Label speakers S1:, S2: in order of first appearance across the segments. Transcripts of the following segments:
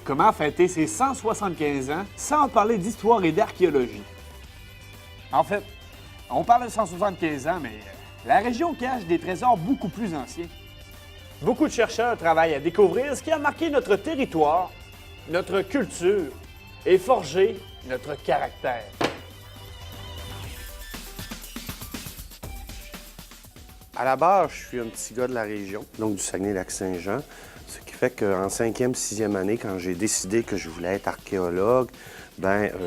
S1: Comment fêter ses 175 ans sans parler d'histoire et d'archéologie? En fait, on parle de 175 ans, mais la région cache des trésors beaucoup plus anciens. Beaucoup de chercheurs travaillent à découvrir ce qui a marqué notre territoire, notre culture et forgé notre caractère.
S2: À la base, je suis un petit gars de la région, donc du Saguenay-Lac-Saint-Jean. Ce qui fait qu'en 5e, 6e année, quand j'ai décidé que je voulais être archéologue,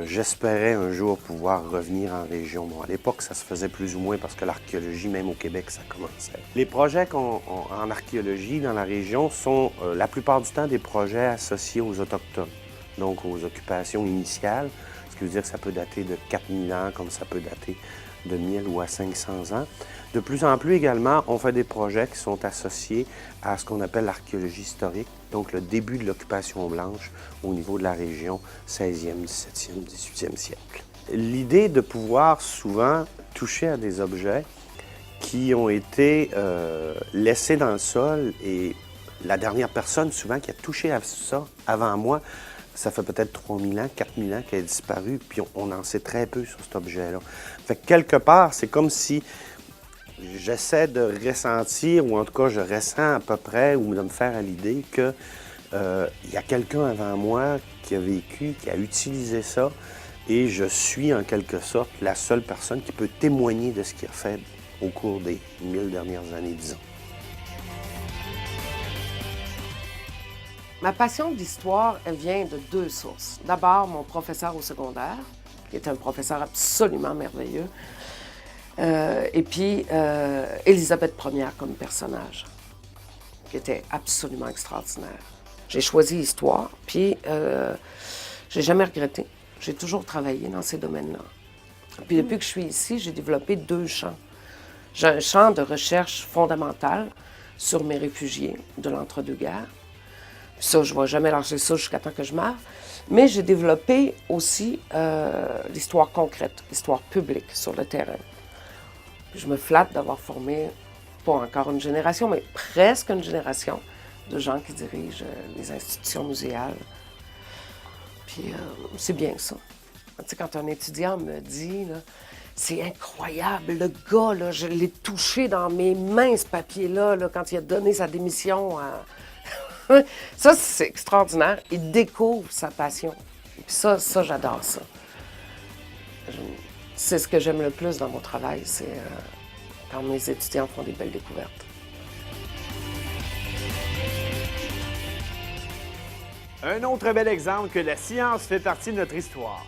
S2: j'espérais un jour pouvoir revenir en région. Bon, à l'époque, ça se faisait plus ou moins parce que l'archéologie, même au Québec, ça commençait. Les projets en archéologie dans la région sont la plupart du temps des projets associés aux Autochtones, donc aux occupations initiales, ce qui veut dire que ça peut dater de 4000 ans, comme ça peut dater de 1000 ou à 500 ans. De plus en plus également, on fait des projets qui sont associés à ce qu'on appelle l'archéologie historique, donc le début de l'occupation blanche au niveau de la région 16e, 17e, 18e siècle. L'idée de pouvoir souvent toucher à des objets qui ont été laissés dans le sol et la dernière personne souvent qui a touché à ça avant moi, ça fait peut-être 3000 ans, 4000 ans qu'elle a disparu, puis on en sait très peu sur cet objet-là. Fait que quelque part, c'est comme si j'essaie de ressentir, ou en tout cas je ressens à peu près, ou de me faire à l'idée que il y a quelqu'un avant moi qui a vécu, qui a utilisé ça, et je suis en quelque sorte la seule personne qui peut témoigner de ce qu'il a fait au cours des 1000 dernières années, disons.
S3: Ma passion d'histoire, elle vient de deux sources. D'abord, mon professeur au secondaire, qui était un professeur absolument merveilleux, et puis Élisabeth Ier comme personnage, qui était absolument extraordinaire. J'ai choisi histoire, puis j'ai jamais regretté. J'ai toujours travaillé dans ces domaines-là. Puis depuis que je suis ici, j'ai développé deux champs. J'ai un champ de recherche fondamentale sur mes réfugiés de l'entre-deux-guerres. Ça, je ne vais jamais lâcher ça jusqu'à temps que je meure. Mais j'ai développé aussi l'histoire concrète, l'histoire publique sur le terrain. Puis je me flatte d'avoir formé, pas encore une génération, mais presque une génération de gens qui dirigent les institutions muséales. Puis c'est bien ça. Tu sais, quand un étudiant me dit, là, c'est incroyable, le gars, là, je l'ai touché dans mes mains, ce papier-là, là, quand il a donné sa démission à... Ça, c'est extraordinaire. Il découvre sa passion. Puis ça, j'adore ça. C'est ce que j'aime le plus dans mon travail, c'est quand mes étudiants font des belles découvertes.
S1: Un autre bel exemple que la science fait partie de notre histoire.